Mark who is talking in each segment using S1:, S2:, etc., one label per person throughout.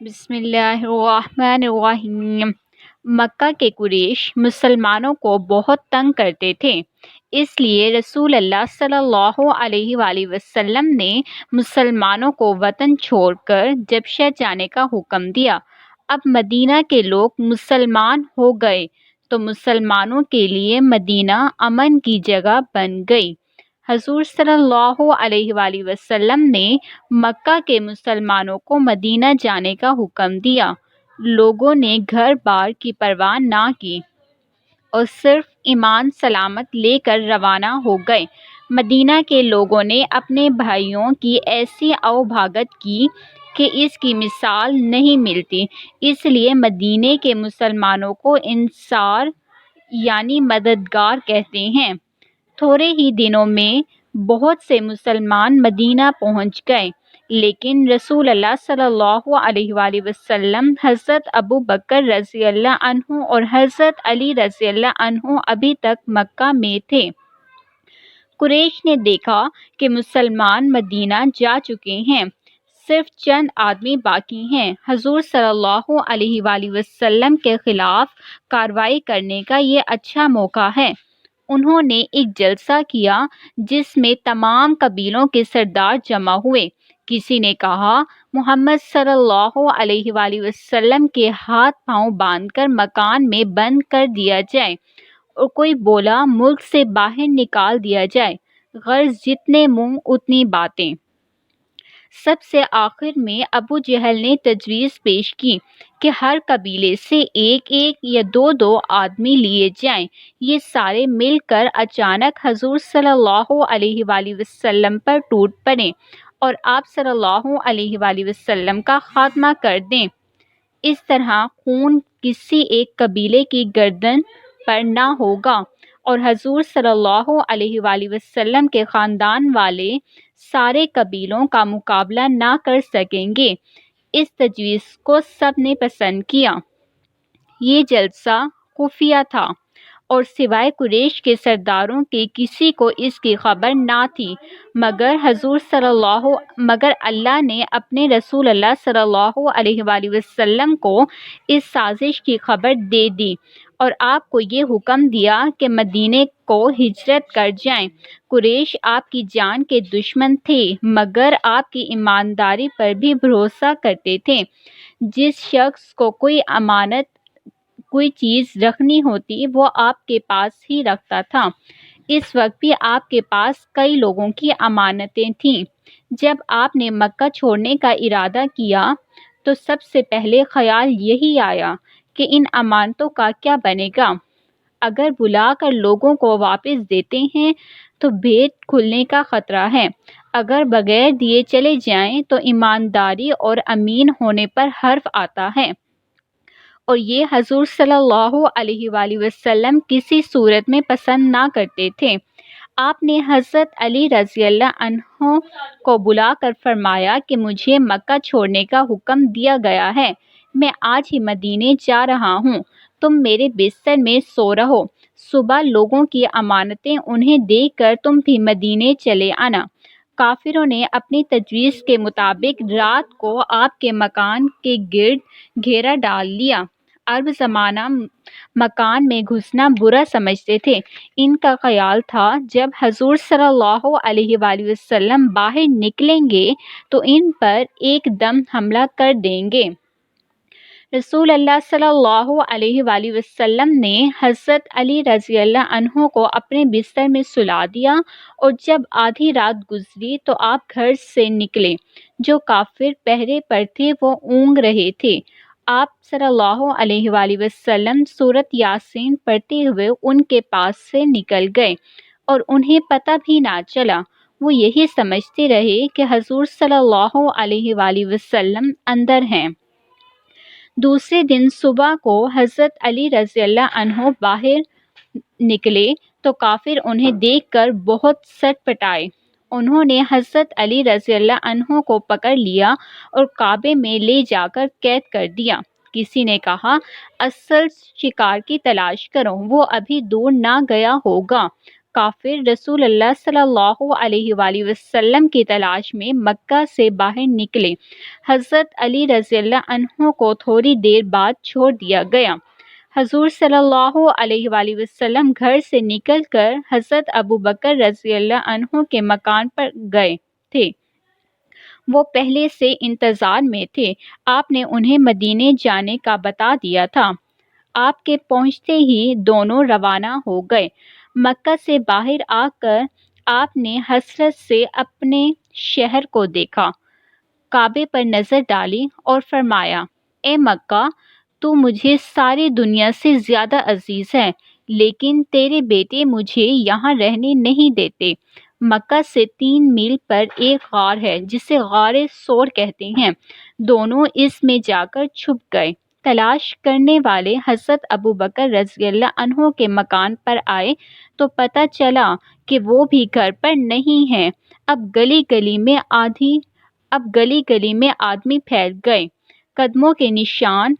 S1: بسم اللہ الرحمن الرحیم۔ مکہ کے قریش مسلمانوں کو بہت تنگ کرتے تھے، اس لیے رسول اللہ صلی اللہ علیہ وآلہ وسلم نے مسلمانوں کو وطن چھوڑ کر حبشہ جانے کا حکم دیا۔ اب مدینہ کے لوگ مسلمان ہو گئے تو مسلمانوں کے لیے مدینہ امن کی جگہ بن گئی۔ حضور صلی اللہ علیہ وآلہ وسلم نے مکہ کے مسلمانوں کو مدینہ جانے کا حکم دیا۔ لوگوں نے گھر بار کی پرواہ نہ کی اور صرف ایمان سلامت لے کر روانہ ہو گئے۔ مدینہ کے لوگوں نے اپنے بھائیوں کی ایسی اوبھاگت کی کہ اس کی مثال نہیں ملتی، اس لیے مدینے کے مسلمانوں کو انصار یعنی مددگار کہتے ہیں۔ تھوڑے ہی دنوں میں بہت سے مسلمان مدینہ پہنچ گئے، لیکن رسول اللہ صلی اللہ علیہ وآلہ وسلم، حضرت ابو بکر رضی اللہ عنہ اور حضرت علی رضی اللہ عنہ ابھی تک مکہ میں تھے۔ قریش نے دیکھا کہ مسلمان مدینہ جا چکے ہیں، صرف چند آدمی باقی ہیں۔ حضور صلی اللہ علیہ وآلہ وسلم کے خلاف کارروائی کرنے کا یہ اچھا موقع ہے۔ انہوں نے ایک جلسہ کیا جس میں تمام قبیلوں کے سردار جمع ہوئے۔ کسی نے کہا محمد صلی اللہ علیہ وآلہ وسلم کے ہاتھ پاؤں باندھ کر مکان میں بند کر دیا جائے، اور کوئی بولا ملک سے باہر نکال دیا جائے، غرض جتنے منہ اتنی باتیں۔ سب سے آخر میں ابو جہل نے تجویز پیش کی کہ ہر قبیلے سے ایک ایک یا دو دو آدمی لیے جائیں۔ یہ سارے مل کر اچانک حضور صلی اللہ علیہ وآلہ وسلم پر ٹوٹ پڑیں اور آپ صلی اللہ علیہ وآلہ وسلم کا خاتمہ کر دیں۔ اس طرح خون کسی ایک قبیلے کی گردن پر نہ ہوگا اور حضور صلی اللہ علیہ وآلہ وسلم کے خاندان والے سارے قبیلوں کا مقابلہ نہ کر سکیں گے۔ اس تجویز کو سب نے پسند کیا۔ یہ جلسہ خفیہ تھا اور سوائے قریش کے سرداروں کے کسی کو اس کی خبر نہ تھی، مگر اللہ نے اپنے رسول اللہ صلی اللہ علیہ وآلہ وسلم کو اس سازش کی خبر دے دی اور آپ کو یہ حکم دیا کہ مدینے کو ہجرت کر جائیں۔ قریش آپ کی جان کے دشمن تھے، مگر آپ کی ایمانداری پر بھی بھروسہ کرتے تھے۔ جس شخص کو کوئی چیز رکھنی ہوتی وہ آپ کے پاس ہی رکھتا تھا۔ اس وقت بھی آپ کے پاس کئی لوگوں کی امانتیں تھیں۔ جب آپ نے مکہ چھوڑنے کا ارادہ کیا تو سب سے پہلے خیال یہی آیا کہ ان امانتوں کا کیا بنے گا۔ اگر بلا کر لوگوں کو واپس دیتے ہیں تو بھید کھلنے کا خطرہ ہے، اگر بغیر دیے چلے جائیں تو ایمانداری اور امین ہونے پر حرف آتا ہے، اور یہ حضور صلی اللہ علیہ وآلہ وسلم کسی صورت میں پسند نہ کرتے تھے۔ آپ نے حضرت علی رضی اللہ عنہ کو بلا کر فرمایا کہ مجھے مکہ چھوڑنے کا حکم دیا گیا ہے، میں آج ہی مدینے جا رہا ہوں، تم میرے بستر میں سو رہو، صبح لوگوں کی امانتیں انہیں دے کر تم بھی مدینے چلے آنا۔ کافروں نے اپنی تجویز کے مطابق رات کو آپ کے مکان کے گرد گھیرا ڈال لیا۔ عرب زمانہ مکان میں گھسنا برا سمجھتے تھے۔ ان کا خیال تھا جب حضور صلی اللہ علیہ وآلہ وسلم باہر نکلیں گے تو ان پر ایک دم حملہ کر دیں گے۔ رسول اللہ صلی اللہ علیہ وآلہ وسلم نے حضرت علی رضی اللہ عنہ کو اپنے بستر میں سلا دیا، اور جب آدھی رات گزری تو آپ گھر سے نکلے۔ جو کافر پہرے پر تھے وہ اونگ رہے تھے۔ آپ صلی اللہ علیہ وآلہ وسلم سورۃ یاسین پڑھتے ہوئے ان کے پاس سے نکل گئے اور انہیں پتہ بھی نہ چلا۔ وہ یہی سمجھتے رہے کہ حضور صلی اللہ علیہ وآلہ وسلم اندر ہیں۔ دوسرے دن صبح کو حضرت علی رضی اللہ عنہ باہر نکلے تو کافر انہیں دیکھ کر بہت سٹ پٹائے۔ انہوں نے حضرت علی رضی اللہ عنہ کو پکڑ لیا اور کعبے میں لے جا کر قید کر دیا۔ کسی نے کہا اصل شکار کی تلاش کرو، وہ ابھی دور نہ گیا ہوگا۔ کافر رسول اللہ صلی اللہ علیہ وآلہ وسلم کی تلاش میں مکہ سے باہر نکلے۔ حضرت علی رضی اللہ عنہ کو تھوڑی دیر بعد چھوڑ دیا گیا۔ حضور صلی اللہ علیہ وآلہ وسلم گھر سے نکل کر حضرت ابوبکر رضی اللہ عنہ کے مکان پر گئے تھے۔ وہ پہلے سے انتظار میں تھے۔ آپ نے انہیں مدینے جانے کا بتا دیا تھا۔ آپ کے پہنچتے ہی دونوں روانہ ہو گئے۔ مکہ سے باہر آ کر آپ نے حسرت سے اپنے شہر کو دیکھا، کعبے پر نظر ڈالی اور فرمایا، اے مکہ، تو مجھے ساری دنیا سے زیادہ عزیز ہے، لیکن تیرے بیٹے مجھے یہاں رہنے نہیں دیتے۔ مکہ سے 3 میل پر ایک غار ہے جسے غار ثور کہتے ہیں۔ دونوں اس میں جا کر چھپ گئے۔ تلاش کرنے والے حضرت ابوبکر رضی اللہ عنہ کے مکان پر آئے تو پتہ چلا کہ وہ بھی گھر پر نہیں ہیں۔ اب گلی گلی میں آدمی پھیل گئے، قدموں کے نشان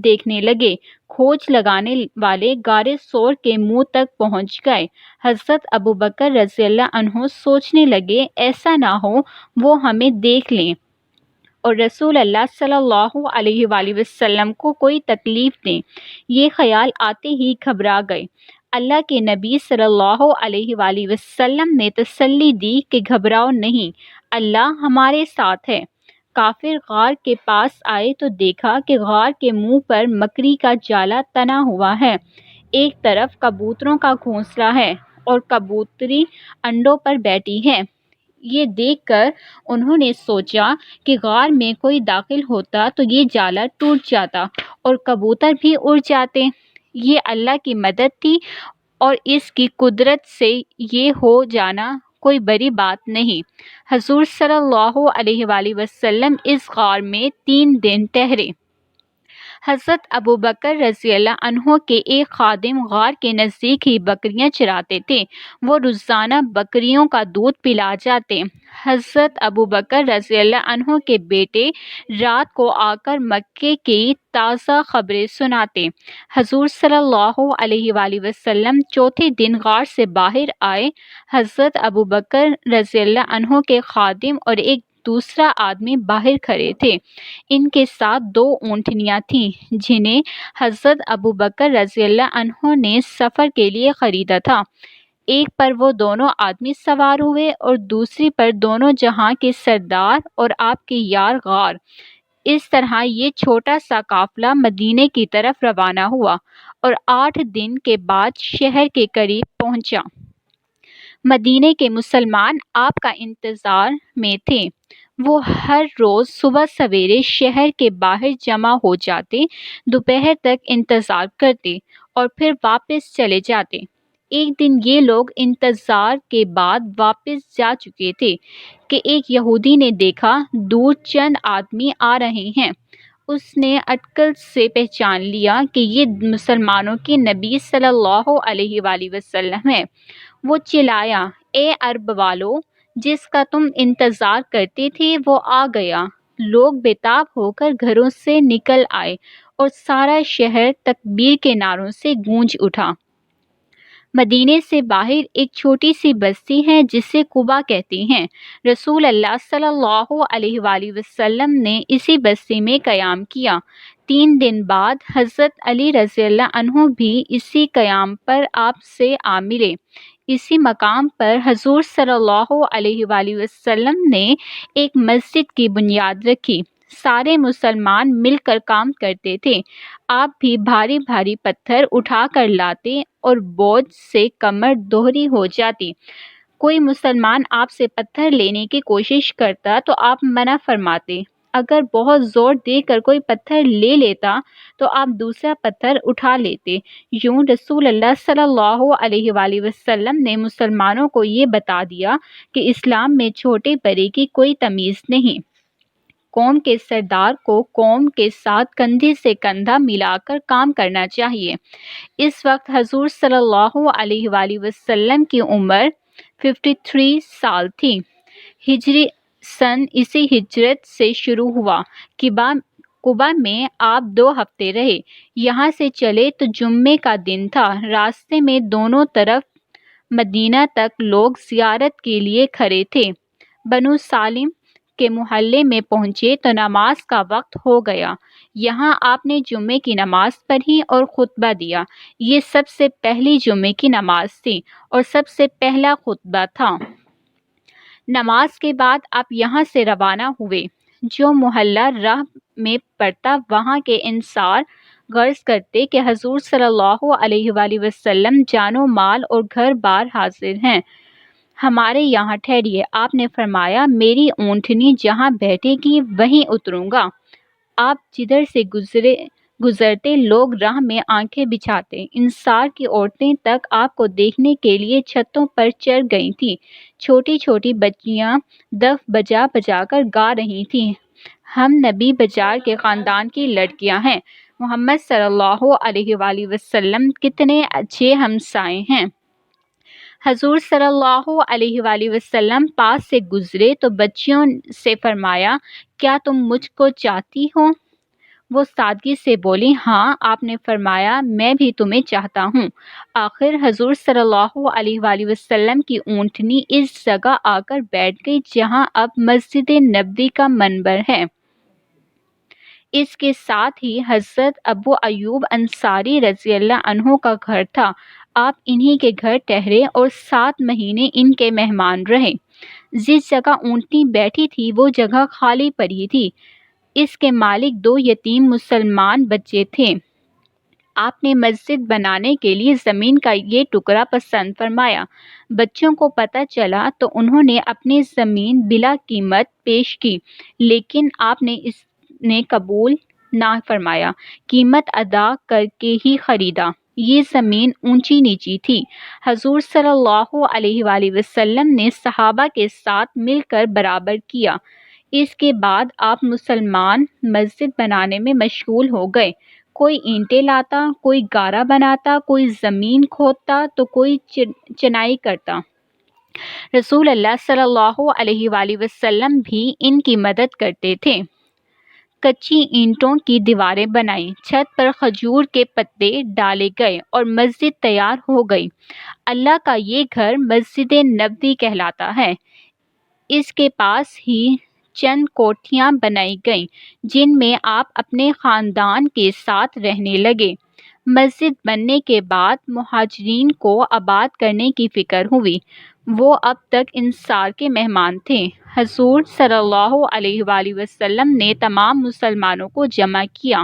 S1: دیکھنے لگے۔ کھوج لگانے والے غار ثور کے منہ تک پہنچ گئے۔ حضرت ابوبکر رضی اللہ عنہ سوچنے لگے، ایسا نہ ہو وہ ہمیں دیکھ لیں اور رسول اللہ صلی اللہ علیہ وآلہ وسلم کو کوئی تکلیف دیں۔ یہ خیال آتے ہی گھبرا گئے۔ اللہ کے نبی صلی اللہ علیہ وآلہ وسلم نے تسلی دی کہ گھبراؤ نہیں، اللہ ہمارے ساتھ ہے۔ کافر غار کے پاس آئے تو دیکھا کہ غار کے منہ پر مکڑی کا جالا تنا ہوا ہے۔ ایک طرف کبوتروں کا گھونسلہ ہے اور کبوتری انڈوں پر بیٹھی ہے۔ یہ دیکھ کر انہوں نے سوچا کہ غار میں کوئی داخل ہوتا تو یہ جالا ٹوٹ جاتا اور کبوتر بھی اڑ جاتے۔ یہ اللہ کی مدد تھی اور اس کی قدرت سے یہ ہو جانا کوئی بڑی بات نہیں۔ حضور صلی اللہ علیہ وآلہ وسلم اس غار میں 3 دن ٹھہرے۔ حضرت ابوبکر رضی اللہ عنہ کے ایک خادم غار کے نزدیک ہی بکریاں چراتے تھے۔ وہ روزانہ بکریوں کا دودھ پلا جاتے۔ حضرت ابوبکر رضی اللہ عنہ کے بیٹے رات کو آ کر مکے کی تازہ خبریں سناتے۔ حضور صلی اللہ علیہ وآلہ وسلم چوتھے دن غار سے باہر آئے۔ حضرت ابوبکر رضی اللہ عنہ کے خادم اور ایک دوسرا آدمی باہر کھڑے تھے۔ ان کے ساتھ 2 اونٹنیاں تھیں جنہیں حضرت ابوبکر رضی اللہ عنہ نے سفر کے لیے خریدا تھا۔ ایک پر وہ دونوں آدمی سوار ہوئے اور دوسری پر دونوں جہاں کے سردار اور آپ کے یار غار۔ اس طرح یہ چھوٹا سا قافلہ مدینے کی طرف روانہ ہوا اور 8 دن کے بعد شہر کے قریب پہنچا۔ مدینے کے مسلمان آپ کا انتظار میں تھے۔ وہ ہر روز صبح سویرے شہر کے باہر جمع ہو جاتے، دوپہر تک انتظار کرتے اور پھر واپس چلے جاتے۔ ایک دن یہ لوگ انتظار کے بعد واپس جا چکے تھے کہ ایک یہودی نے دیکھا دور چند آدمی آ رہے ہیں۔ اس نے اٹکل سے پہچان لیا کہ یہ مسلمانوں کے نبی صلی اللہ علیہ وآلہ وسلم ہیں۔ وہ چلایا، اے عرب والو، جس کا تم انتظار کرتے تھے وہ آ گیا۔ لوگ بے تاب ہو کر گھروں سے نکل آئے اور سارا شہر تکبیر کے نعروں سے گونج اٹھا۔ مدینے سے باہر ایک چھوٹی سی بستی ہے جسے قبا کہتے ہیں۔ رسول اللہ صلی اللہ علیہ وآلہ وسلم نے اسی بستی میں قیام کیا۔ 3 دن بعد حضرت علی رضی اللہ عنہ بھی اسی قیام پر آپ سے آ ملے۔ اسی مقام پر حضور صلی اللہ علیہ وآلہ وسلم نے ایک مسجد کی بنیاد رکھی۔ سارے مسلمان مل کر کام کرتے تھے۔ آپ بھی بھاری بھاری پتھر اٹھا کر لاتے اور بوجھ سے کمر دوہری ہو جاتی۔ کوئی مسلمان آپ سے پتھر لینے کی کوشش کرتا تو آپ منع فرماتے۔ اگر بہت زور دے کر کوئی پتھر لے لیتا تو آپ دوسرا پتھر اٹھا لیتے۔ یوں رسول اللہ صلی اللہ علیہ وآلہ وسلم نے مسلمانوں کو یہ بتا دیا کہ اسلام میں چھوٹے بڑے کی کوئی تمیز نہیں۔ قوم کے سردار کو قوم کے ساتھ کندھے سے کندھا ملا کر کام کرنا چاہیے۔ اس وقت حضور صلی اللہ علیہ وآلہ وسلم کی عمر 53 سال تھی۔ ہجری سن اسی ہجرت سے شروع ہوا۔ قبا میں آپ 2 ہفتے رہے۔ یہاں سے چلے تو جمعے کا دن تھا۔ راستے میں دونوں طرف مدینہ تک لوگ زیارت کے لیے کھڑے تھے۔ بنو سالم کے محلے میں پہنچے تو نماز کا وقت ہو گیا۔ یہاں آپ نے جمعے کی نماز پڑھی اور خطبہ دیا۔ یہ سب سے پہلی جمعے کی نماز تھی اور سب سے پہلا خطبہ تھا۔ نماز کے بعد آپ یہاں سے روانہ ہوئے۔ جو محلہ راہ میں پڑتا وہاں کے انصار غرض کرتے کہ حضور صلی اللہ علیہ وآلہ وسلم جان و مال اور گھر بار حاضر ہیں، ہمارے یہاں ٹھہریے۔ آپ نے فرمایا میری اونٹنی جہاں بیٹھے گی وہیں اتروں گا۔ آپ جدھر سے گزرتے لوگ راہ میں آنکھیں بچھاتے۔ انصار کی عورتیں تک آپ کو دیکھنے کے لیے چھتوں پر چڑھ گئی تھیں۔ چھوٹی چھوٹی بچیاں دف بجا بجا کر گا رہی تھیں، ہم نبی بجار کے خاندان کی لڑکیاں ہیں، محمد صلی اللہ علیہ وآلہ وسلم کتنے اچھے ہمسائے ہیں۔ حضور صلی اللہ علیہ وآلہ وسلم پاس سے گزرے تو بچیوں سے فرمایا کیا تم مجھ کو چاہتی ہو؟ وہ سادگی سے بولی ہاں۔ آپ نے فرمایا میں بھی تمہیں چاہتا ہوں۔ آخر حضور صلی اللہ علیہ وآلہ وسلم کی اونٹنی اس جگہ آ کر بیٹھ گئی جہاں اب مسجد نبوی کا منبر ہے۔ اس کے ساتھ ہی حضرت ابو ایوب انصاری رضی اللہ عنہ کا گھر تھا۔ آپ انہی کے گھر ٹھہرے اور 7 مہینے ان کے مہمان رہے۔ جس جگہ اونٹنی بیٹھی تھی وہ جگہ خالی پڑی تھی۔ اس کے مالک 2 یتیم مسلمان بچے تھے۔ آپ نے مسجد بنانے کے لیے زمین کا یہ ٹکڑا پسند فرمایا۔ بچوں کو پتہ چلا تو انہوں نے اپنی زمین بلا قیمت پیش کی، لیکن آپ نے اس نے قبول نہ فرمایا، قیمت ادا کر کے ہی خریدا۔ یہ زمین اونچی نیچی تھی۔ حضور صلی اللہ علیہ وآلہ وسلم نے صحابہ کے ساتھ مل کر برابر کیا۔ اس کے بعد آپ مسلمان مسجد بنانے میں مشغول ہو گئے۔ کوئی اینٹیں لاتا، کوئی گارا بناتا، کوئی زمین کھودتا تو کوئی چنائی کرتا۔ رسول اللہ صلی اللہ علیہ وآلہ وسلم بھی ان کی مدد کرتے تھے۔ کچی اینٹوں کی دیواریں بنائیں، چھت پر کھجور کے پتے ڈالے گئے اور مسجد تیار ہو گئی۔ اللہ کا یہ گھر مسجد نبوی کہلاتا ہے۔ اس کے پاس ہی چند کوٹھیاں بنائی گئیں جن میں آپ اپنے خاندان کے ساتھ رہنے لگے۔ مسجد بننے کے بعد مہاجرین کو آباد کرنے کی فکر ہوئی۔ وہ اب تک انصار کے مہمان تھے۔ حضور صلی اللہ علیہ وآلہ وسلم نے تمام مسلمانوں کو جمع کیا۔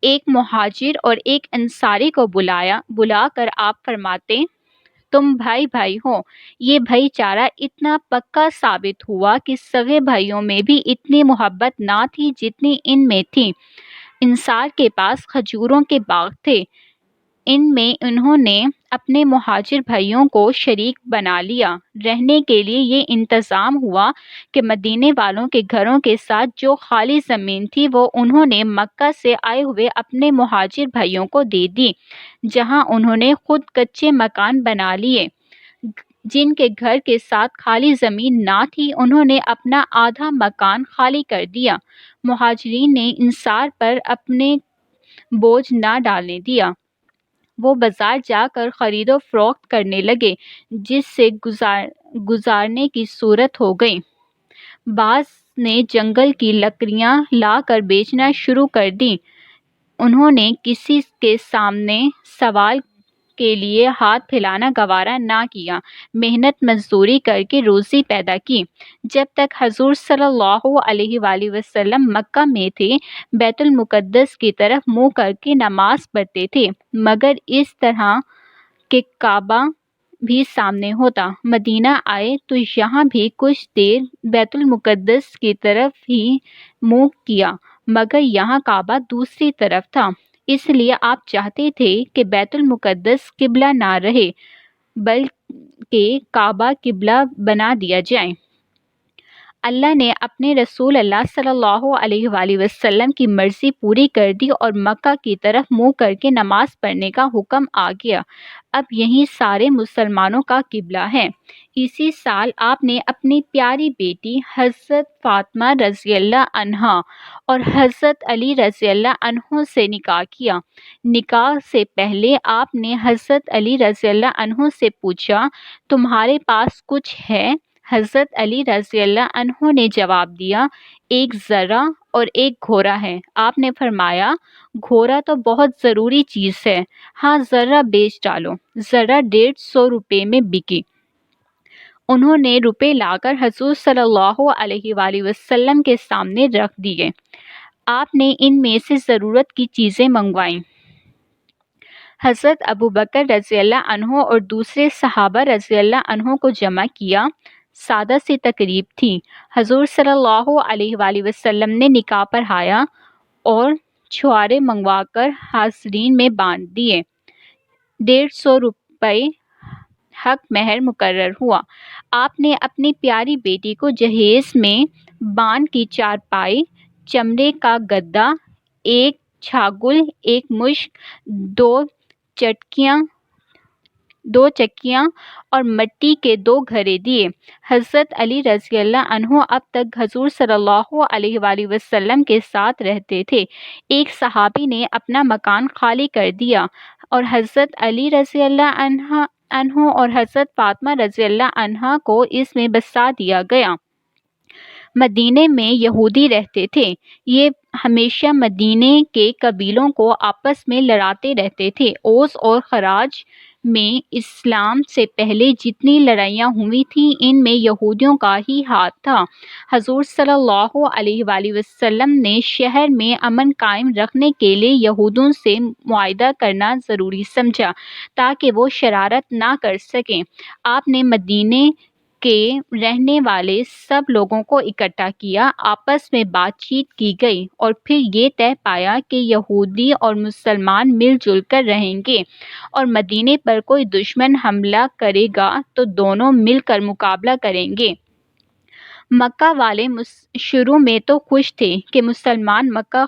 S1: ایک مہاجر اور ایک انصاری کو بلا کر آپ فرماتے تم بھائی بھائی ہو۔ یہ بھائی چارہ اتنا پکا ثابت ہوا کہ سگے بھائیوں میں بھی اتنی محبت نہ تھی جتنی ان میں تھی۔ انصار کے پاس کھجوروں کے باغ تھے، ان میں انہوں نے اپنے مہاجر بھائیوں کو شریک بنا لیا۔ رہنے کے لیے یہ انتظام ہوا کہ مدینے والوں کے گھروں کے ساتھ جو خالی زمین تھی وہ انہوں نے مکہ سے آئے ہوئے اپنے مہاجر بھائیوں کو دے دی۔ جہاں انہوں نے خود کچے مکان بنا لیے۔ جن کے گھر کے ساتھ خالی زمین نہ تھی انہوں نے اپنا آدھا مکان خالی کر دیا۔ مہاجرین نے انصار پر اپنے بوجھ نہ ڈالنے دیا۔ وہ بازار جا کر خرید و فروخت کرنے لگے، جس سے گزارنے کی صورت ہو گئی۔ بعض نے جنگل کی لکڑیاں لا کر بیچنا شروع کر دیں۔ انہوں نے کسی کے سامنے سوال کے لیے ہاتھ پھیلانا گوارا نہ کیا، محنت مزدوری کر کے روزی پیدا کی۔ جب تک حضور صلی اللہ علیہ وآلہ وسلم مکہ میں تھے بیت المقدس کی طرف منہ کر کے نماز پڑھتے تھے، مگر اس طرح کہ کعبہ بھی سامنے ہوتا۔ مدینہ آئے تو یہاں بھی کچھ دیر بیت المقدس کی طرف ہی منہ کیا، مگر یہاں کعبہ دوسری طرف تھا، اس لیے آپ چاہتے تھے کہ بیت المقدس قبلہ نہ رہے بلکہ کعبہ قبلہ بنا دیا جائے۔ اللہ نے اپنے رسول اللہ صلی اللہ علیہ وآلہ وسلم کی مرضی پوری کر دی اور مکہ کی طرف منہ کر کے نماز پڑھنے کا حکم آ گیا۔ اب یہی سارے مسلمانوں کا قبلہ ہے۔ اسی سال آپ نے اپنی پیاری بیٹی حضرت فاطمہ رضی اللہ عنہا اور حضرت علی رضی اللہ عنہ سے نکاح کیا۔ نکاح سے پہلے آپ نے حضرت علی رضی اللہ عنہ سے پوچھا، تمہارے پاس کچھ ہے؟ حضرت علی رضی اللہ عنہ نے جواب دیا، ایک ذرہ اور ایک گھوڑا ہے۔ آپ نے فرمایا، گھوڑا تو بہت ضروری چیز ہے، ہاں ذرہ بیچ ڈالو۔ ذرہ 150 روپے میں بکی۔ انہوں نے روپے لا کر حضور صلی اللہ علیہ وآلہ وسلم کے سامنے رکھ دیے۔ آپ نے ان میں سے ضرورت کی چیزیں منگوائیں۔ حضرت ابوبکر رضی اللہ عنہ اور دوسرے صحابہ رضی اللہ عنہ کو جمع کیا۔ سادہ سی تقریب تھی۔ حضور صلی اللہ علیہ وآلہ وسلم نے نکاح پڑھایا اور چھوارے منگوا کر حاضرین میں بانٹ دیے۔ 150 روپے حق مہر مقرر ہوا۔ آپ نے اپنی پیاری بیٹی کو جہیز میں بان کی چارپائی، چمڑے کا گدا، ایک چھاگل، ایک مشک، دو چکیاں اور مٹی کے 2 گھڑے دیے۔ حضرت علی رضی اللہ عنہ اب تک حضور صلی اللہ علیہ وآلہ وسلم کے ساتھ رہتے تھے۔ ایک صحابی نے اپنا مکان خالی کر دیا اور حضرت علی رضی اللہ عنہ اور حضرت فاطمہ رضی اللہ عنہا کو اس میں بسا دیا گیا۔ مدینے میں یہودی رہتے تھے۔ یہ ہمیشہ مدینے کے قبیلوں کو آپس میں لڑاتے رہتے تھے۔ اوس اور خراج میں اسلام سے پہلے جتنی لڑائیاں ہوئی تھیں ان میں یہودیوں کا ہی ہاتھ تھا۔ حضور صلی اللہ علیہ وآلہ وسلم نے شہر میں امن قائم رکھنے کے لیے یہودیوں سے معاہدہ کرنا ضروری سمجھا تاکہ وہ شرارت نہ کر سکیں۔ آپ نے مدینے کے رہنے والے سب لوگوں کو اکٹھا کیا، آپس میں بات چیت کی گئی اور پھر یہ طے پایا کہ یہودی اور مسلمان مل جل کر رہیں گے اور مدینے پر کوئی دشمن حملہ کرے گا تو دونوں مل کر مقابلہ کریں گے۔ مکہ والے شروع میں تو خوش تھے کہ مسلمان مکہ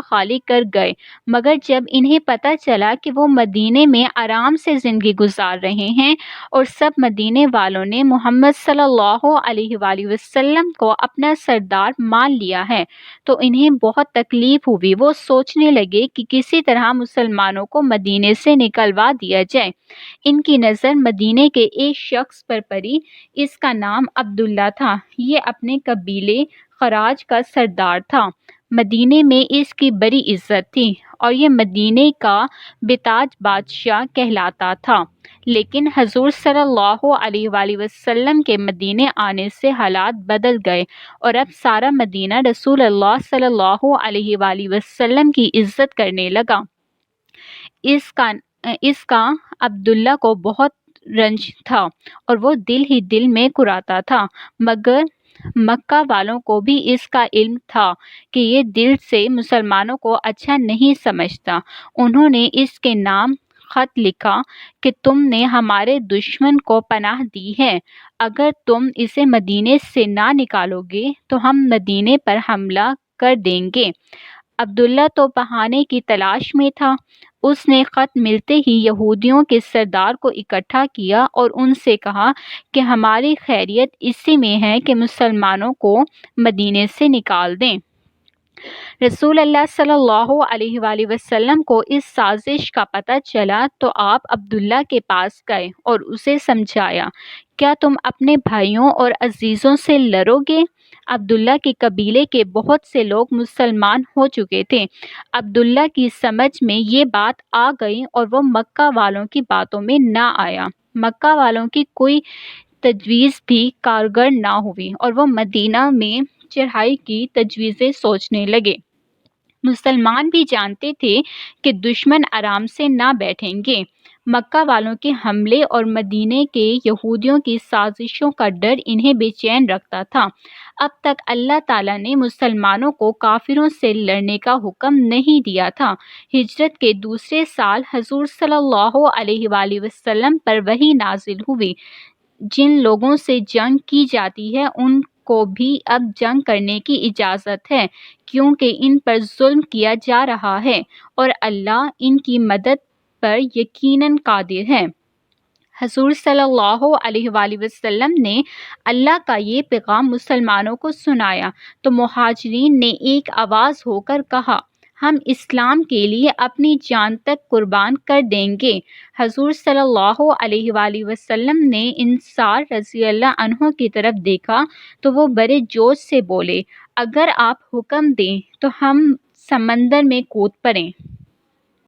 S1: خالی کر گئے، مگر جب انہیں پتہ چلا کہ وہ مدینے میں آرام سے زندگی گزار رہے ہیں اور سب مدینے والوں نے محمد صلی اللہ علیہ وآلہ وسلم کو اپنا سردار مان لیا ہے تو انہیں بہت تکلیف ہوئی۔ وہ سوچنے لگے کہ کسی طرح مسلمانوں کو مدینے سے نکلوا دیا جائے۔ ان کی نظر مدینے کے ایک شخص پر پڑی، اس کا نام عبداللہ تھا۔ یہ اپنے قبیلے خراج کا سردار تھا۔ مدینے میں اس کی بڑی عزت تھی اور یہ مدینے کا بتاج بادشاہ کہلاتا تھا۔ لیکن حضور صلی اللہ علیہ وآلہ وسلم کے مدینے آنے سے حالات بدل گئے اور اب سارا مدینہ رسول اللہ صلی اللہ علیہ وآلہ وسلم کی عزت کرنے لگا۔ اس کا عبداللہ کو بہت رنج تھا اور وہ دل ہی دل میں کراتا تھا، مگر مکہ والوں کو بھی اس کا علم تھا کہ یہ دل سے مسلمانوں کو اچھا نہیں سمجھتا۔ انہوں نے اس کے نام خط لکھا کہ تم نے ہمارے دشمن کو پناہ دی ہے، اگر تم اسے مدینے سے نہ نکالو گے تو ہم مدینے پر حملہ کر دیں گے۔ عبداللہ تو بہانے کی تلاش میں تھا۔ اس نے خط ملتے ہی یہودیوں کے سردار کو اکٹھا کیا اور ان سے کہا کہ ہماری خیریت اسی میں ہے کہ مسلمانوں کو مدینے سے نکال دیں۔ رسول اللہ صلی اللہ علیہ وآلہ وسلم کو اس سازش کا پتہ چلا تو آپ عبداللہ کے پاس گئے اور اسے سمجھایا، کیا تم اپنے بھائیوں اور عزیزوں سے لڑو گے؟ عبداللہ کے قبیلے کے بہت سے لوگ مسلمان ہو چکے تھے۔ عبداللہ کی سمجھ میں یہ بات آ گئی اور وہ مکہ والوں کی باتوں میں نہ آیا۔ مکہ والوں کی کوئی تجویز بھی کارگر نہ ہوئی اور وہ مدینہ میں چڑھائی کی تجویزیں سوچنے لگے۔ مسلمان بھی جانتے تھے کہ دشمن آرام سے نہ بیٹھیں گے۔ مکہ والوں کے حملے اور مدینے کے یہودیوں کی سازشوں کا ڈر انہیں بے چین رکھتا تھا۔ اب تک اللہ تعالیٰ نے مسلمانوں کو کافروں سے لڑنے کا حکم نہیں دیا تھا۔ ہجرت کے دوسرے سال حضور صلی اللہ علیہ وآلہ وسلم پر وحی نازل ہوئی۔ جن لوگوں سے جنگ کی جاتی ہے ان کو بھی اب جنگ کرنے کی اجازت ہے کیونکہ ان پر ظلم کیا جا رہا ہے اور اللہ ان کی مدد پر یقیناً قادر ہے۔ حضور صلی اللہ علیہ وآلہ وسلم نے اللہ کا یہ پیغام مسلمانوں کو سنایا تو مہاجرین نے ایک آواز ہو کر کہا، ہم اسلام کے لیے اپنی جان تک قربان کر دیں گے۔ حضور صلی اللہ علیہ وآلہ وسلم نے انصار رضی اللہ عنہ کی طرف دیکھا تو وہ بڑے جوش سے بولے، اگر آپ حکم دیں تو ہم سمندر میں کود پڑیں۔